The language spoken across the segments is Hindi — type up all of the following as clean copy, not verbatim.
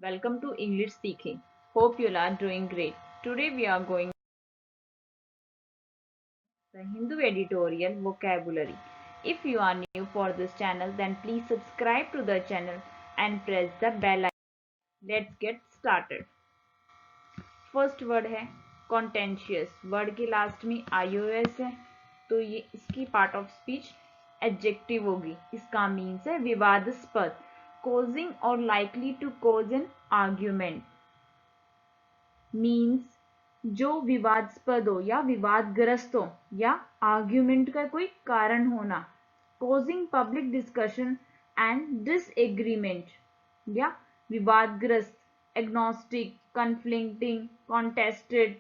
Welcome to English Seeking. Hope you are doing great. Today we are going the Hindu editorial vocabulary. If you are new for this channel, then please subscribe to the channel and press the bell icon. Let's get started. First word है कॉन्टेंशियस. वर्ड के लास्ट में ios है तो ये इसकी पार्ट ऑफ स्पीच एडजेक्टिव होगी. इसका मीन्स है विवादास्पद, causing or likely to cause an argument. Means जो विवादास्पद हो या विवादग्रस्त हो या आर्ग्यूमेंट का कोई कारण होना. causing public discussion and disagreement या विवादग्रस्त, agnostic, conflicting, contested,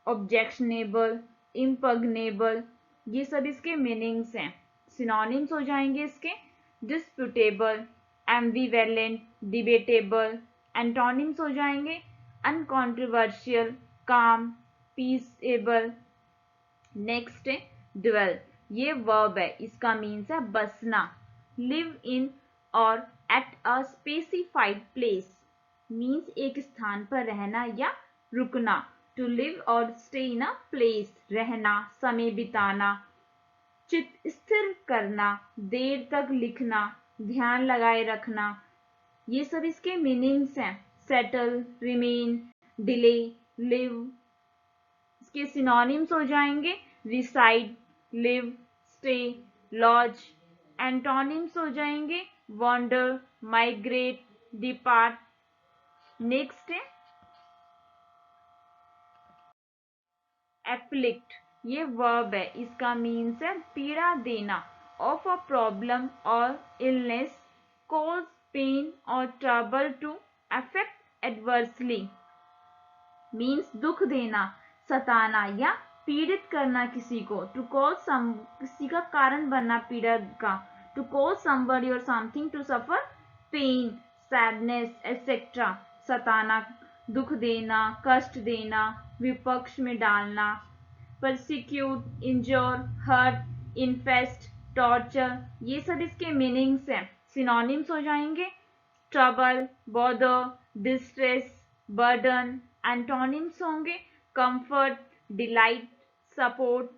objectionable, impugnable, ये सब इसके मीनिंग्स हैं. सिनोनिम्स हो जाएंगे इसके disputable, ambivalent, debatable. एंटोनिम्स हो जाएंगे अनकॉन्ट्रोवर्शियल, काम, पीसएबल. नेक्स्ट है ड्वेल. ये वर्ब है, इसका मीन्स है बसना. लिव इन और at a specified place means एक स्थान पर रहना या रुकना. टू लिव और स्टे इन अ प्लेस, रहना, समय बिताना. चित्त स्थिर करना, देर तक लिखना, ध्यान लगाए रखना. ये सब इसके मीनिंग्स हैं. Settle, remain, delay, live. इसके सिनोनिम्स हो जाएंगे reside, live, stay, lodge. Antonyms हो जाएंगे वॉन्डर, माइग्रेट, डिपार्ट. नेक्स्ट है एफ्लिक्ट. ये वर्ब है, इसका मीन्स है पीड़ा देना. ऑफ अ प्रॉब्लम और इलनेस, कॉज पेन और trouble to affect adversely. Means दुख देना, सताना या पीड़ित करना किसी को. टू कॉज किसी का कारण बनना पीड़ा का. टू कॉज समबडी और something to suffer pain, sadness etcetera. सताना, दुख देना, कष्ट देना, विपक्ष में डालना. Persecute, injure, hurt, infest, torture. ये सब इसके मीनिंग्स हैं. सिनोनिम्स हो जाएंगे trouble, bother, distress, burden. Antonyms होंगे कंफर्ट, डिलाइट, सपोर्ट.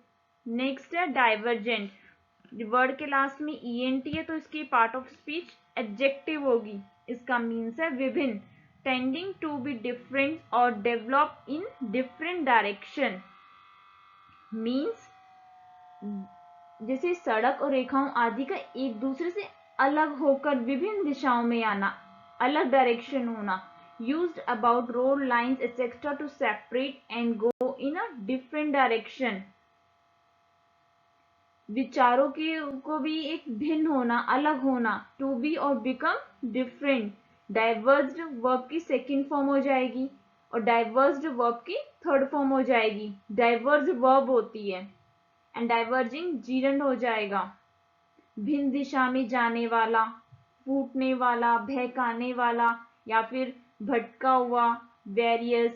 नेक्स्ट है डाइवर्जेंट. वर्ड के लास्ट में ईएनटी है तो इसकी पार्ट ऑफ स्पीच एडजेक्टिव होगी. इसका मीन्स है विभिन्न, टेंडिंग टू बी डिफरेंट और develop in different direction. Means जैसे सड़क और रेखाओं आदि का एक दूसरे से अलग होकर विभिन्न दिशाओं में आना, अलग डायरेक्शन होना. used about road lines etc to separate and go in a different direction. विचारों को भी एक भिन्न होना, अलग होना. टू बी और बिकम डिफरेंट. डाइवर्स्ड वर्ब की सेकंड फॉर्म हो जाएगी और डाइवर्स्ड वर्ब की थर्ड फॉर्म हो जाएगी. डाइवर्स्ड वर्ब होती है एंड डाइवर्जिंग जीरंड हो जाएगा. भिन्न दिशा में जाने वाला, फूटने वाला, बहकाने वाला या फिर भटका हुआ. Various,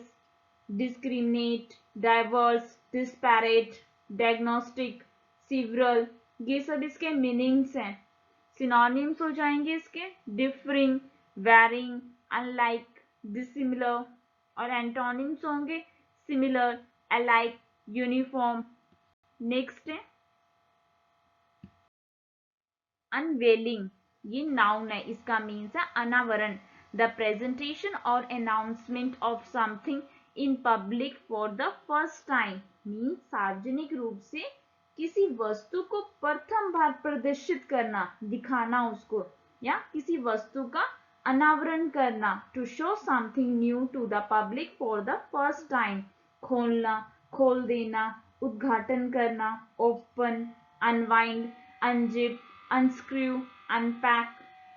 discriminate, diverse, disparate, diagnostic, several. ये सब इसके मीनिंग्स हैं. सिनोनिम्स हो जाएंगे इसके डिफरिंग, वेरिंग, अनलाइक, डिसिमिलर. और एंटोनिम्स होंगे सिमिलर, अलाइक, यूनिफॉर्म. नेक्स्ट है अनवेलिंग. ये नाउन है, इसका मीन्स है अनावरण. द प्रेजेंटेशन और announcement of something in public for the first time. Means सार्वजनिक रूप से किसी वस्तु को प्रथम बार प्रदर्शित करना, दिखाना उसको, या किसी वस्तु का अनावरण करना. To show something new to the public for the first time. खोलना, खोल देना, उद्घाटन करना. Open, unwind, unzip, unscrew, unpack,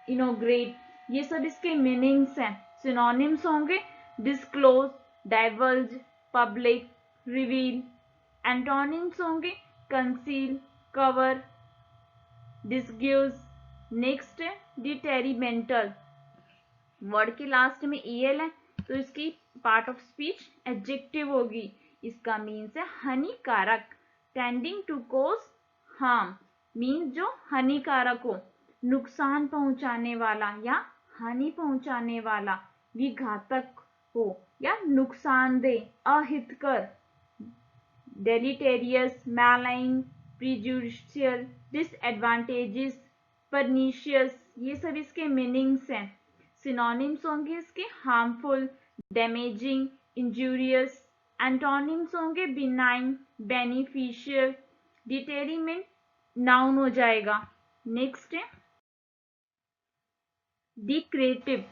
inaugurate. ये सब इसके मीनिंग्स हैं. सिनोनिम्स होंगे disclose, diverge, public, reveal. Antonyms होंगे कंसील, कवर, डिस्ग्यूज. नेक्स्ट है डिटेरिमेंटल. वर्ड के लास्ट में ईएल है तो इसकी पार्ट ऑफ स्पीच एडजेक्टिव होगी. इसका मीन्स है हानिकारक. Tending to cause harm. Means जो हानिकारक हो, नुकसान पहुंचाने वाला या हानि पहुंचाने वाला. विघातक हो या नुकसानदेह, अहितकर, deleterious, malign, prejudicial, disadvantageous, pernicious, ये सब इसके मीनिंग्स हैं। सिनोनिम्स होंगे इसके हार्मफुल, डैमेजिंग, इंजूरियस। एंटोनिम्स होंगे बिनाइन, बेनिफिशियल, डिटेरिमेंट नाउन हो जाएगा। नेक्स्ट है डिक्रेटिव।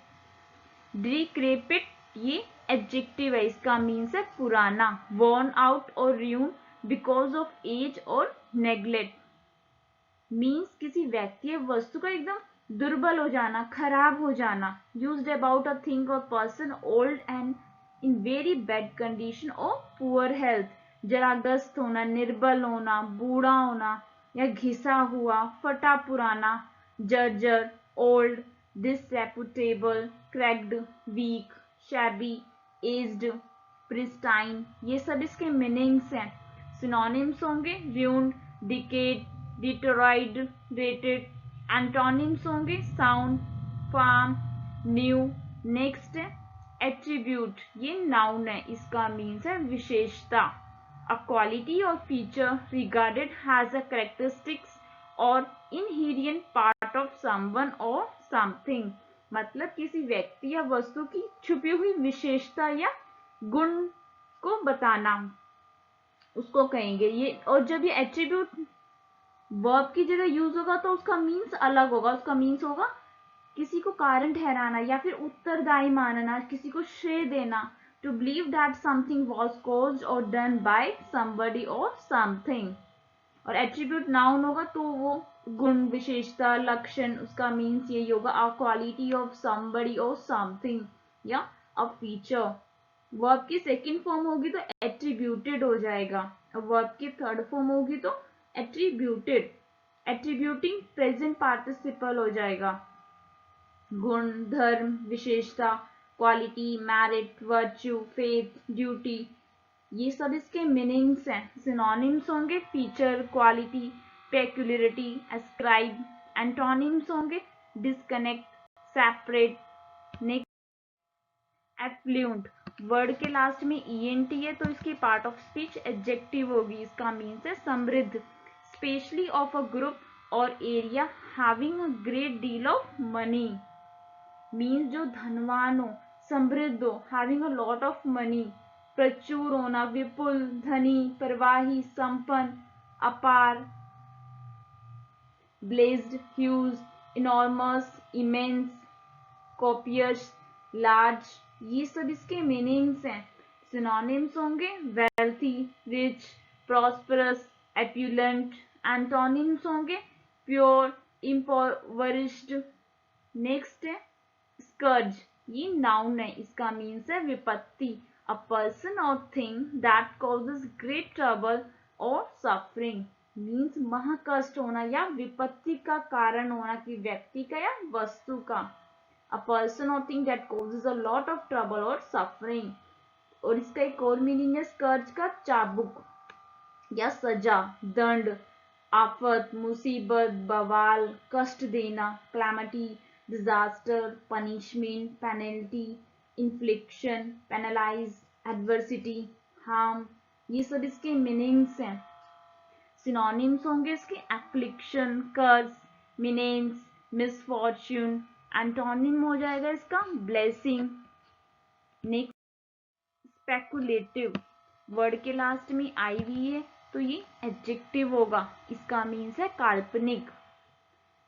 डिक्रेपिट ये एडजेक्टिव है, इसका मीन्स है पुराना, worn आउट और ruined बिकॉज ऑफ एज और नेग्लेक्ट। मीन्स किसी व्यक्ति या वस्तु का एकदम दुर्बल हो जाना, खराब हो जाना। यूज्ड अबाउट अ थिंग और person old and in very bad condition और पुअर हेल्थ। जराग्रस्त होना, निर्बल होना, बूढ़ा होना या घिसा हुआ, फटा पुराना। जर्जर, old, disreputable, cracked, weak, shabby, aged, pristine, ये सब इसके मीनिंग्स हैं। सिनोनिम्स होंगे ruined, decayed, deteriorated। एंटोनिम्स होंगे sound, firm, new। नेक्स्ट है एट्रीब्यूट, ये नाउन है, इसका मीन्स है विशेषता। अ क्वालिटी और feature regarded has a characteristics और इनहेरिएंट पार्ट ऑफ समवन और समथिंग, मतलब किसी व्यक्ति या वस्तु की छुपी हुई विशेषता या गुण को बताना, उसको कहेंगे ये। और जब ये एट्रीब्यूट वर्ब की जगह यूज होगा तो उसका मीन्स अलग होगा। उसका मीन्स होगा किसी को कारण ठहराना या फिर उत्तरदायी मानना, किसी को श्रेय देना। To believe that something was caused और डन बाय समबडी और समथिंग। और एट्रीब्यूट नाउन होगा तो वो गुण, विशेषता, लक्षण, उसका मीन्स यही होगा अ क्वालिटी ऑफ समबडी और समथिंग या अ फीचर। वर्ब की सेकंड फॉर्म होगी तो एट्रीब्यूटेड हो जाएगा, और वर्ब की थर्ड फॉर्म होगी तो एट्रीब्यूटेड। एट्रीब्यूटिंग प्रेजेंट पार्टिसिपल हो जाएगा। गुण, धर्म, विशेषता, quality, merit, virtue, faith, duty, ये सब इसके मीनिंग्स हैं। सिनोनिम्स होंगे feature, quality, peculiarity, ascribe. Antonyms होंगे disconnect, separate. Next affluent, word के लास्ट में ईएनटी है तो इसकी पार्ट ऑफ स्पीच एडजेक्टिव होगी, इसका मीन्स है समृद्ध, स्पेशली ऑफ अ ग्रुप और area having a great deal of money. Means जो धनवान हो, समृद्ध हो, having a lot of money, प्रचुर होना, विपुल, धनी, प्रवाही, संपन्न, अपार, blazed, huge, enormous, immense, copious, large, ये सब इसके मीनिंग्स हैं। सिनोनिम्स होंगे wealthy, rich, prosperous, opulent. Antonyms होंगे प्योर, इम्पोवरिश्ड। नेक्स्ट है स्कर्ज, ये नाउन है, इसका मीन्स है विपत्ति, अ पर्सन और thing that causes great trouble और सफरिंग। मीन्स महाकष्ट होना या विपत्ति का कारण होना, कि व्यक्ति का या वस्तु का। अ पर्सन और thing that causes a lot of trouble और सफरिंग। और इसका एक और मीनिंग है स्कर्ज का चाबुक या सजा, दंड, आफत, मुसीबत, बवाल, कष्ट देना, calamity, disaster, punishment, penalty, इन्फ्लिक्शन, penalise, adversity, harm, ये सब इसके मीनिंग्स हैं। सिनोनिम्स होंगे इसके एफ्लिक्शन, कर्स, मीनेंस, मिसफॉर्च्यून। एंटोनिम हो जाएगा इसका ब्लेसिंग। नेक्स्ट स्पेकुलेटिव, वर्ड के लास्ट में आई हुई है तो ये एडजेक्टिव होगा, इसका मीन्स है काल्पनिक।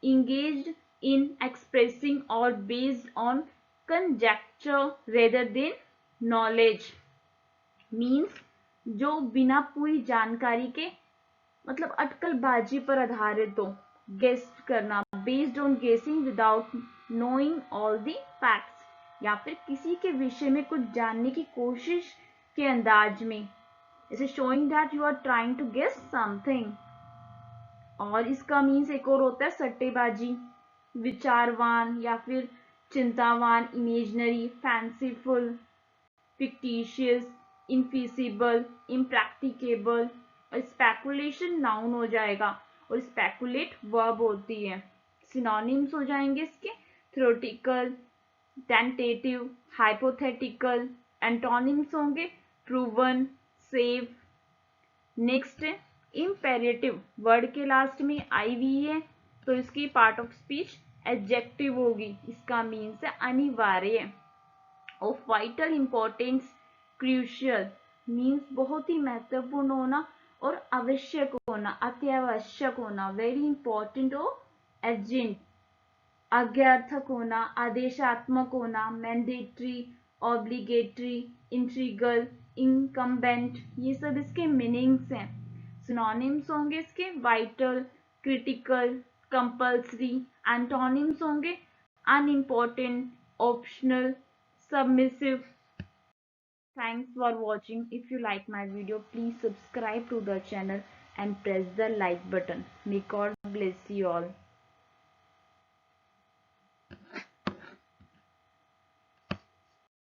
engaged in expressing or based on conjecture rather than knowledge। means जो बिना पूरी जानकारी के, मतलब अटकलबाजी पर आधारित हो, गेस करना, बेस्ड ऑन गेसिंग without knowing all the facts, या फिर किसी के विषय में कुछ जानने की कोशिश के अंदाज में, जैसे showing that you are trying to guess something. और इसका मीन्स एक और होता है सट्टेबाजी, विचारवान या फिर चिंतावान, इमेजनरी, फैंसीफुल, फिक्टिशियस, इनफीसिबल, इम्प्रैक्टिकेबल। और स्पेकुलेशन नाउन हो जाएगा और स्पेकुलेट वर्ब होती है। सिनोनिम्स हो जाएंगे इसके थ्योरेटिकल, टेंटेटिव, हाइपोथेटिकल। एंटोनिम्स होंगे प्रूवन, सेव। नेक्स्ट है इम्पेरेटिव, वर्ड के लास्ट में आई वी है तो इसकी पार्ट ऑफ स्पीच एडजेक्टिव होगी। इसका मीन्स है अनिवार्य। Of vital importance, crucial means बहुत ही महत्वपूर्ण होना और आवश्यक होना, अत्यावश्यक होना, वेरी इंपॉर्टेंट और अर्जेंट। आज्ञार्थक होना, आदेशात्मक होना, मैंडेटरी, ऑब्लिगेटरी, इंट्रीगल, इनकम्बेंट, ये सब इसके मीनिंग्स हैं। सिनोनिम्स होंगे इसके वाइटल, क्रिटिकल, कंपल्सरी। एंटोनिम्स होंगे unimportant, optional, submissive. Thanks for watching. If you like my video, please subscribe to the channel and press the like button. May God bless you all.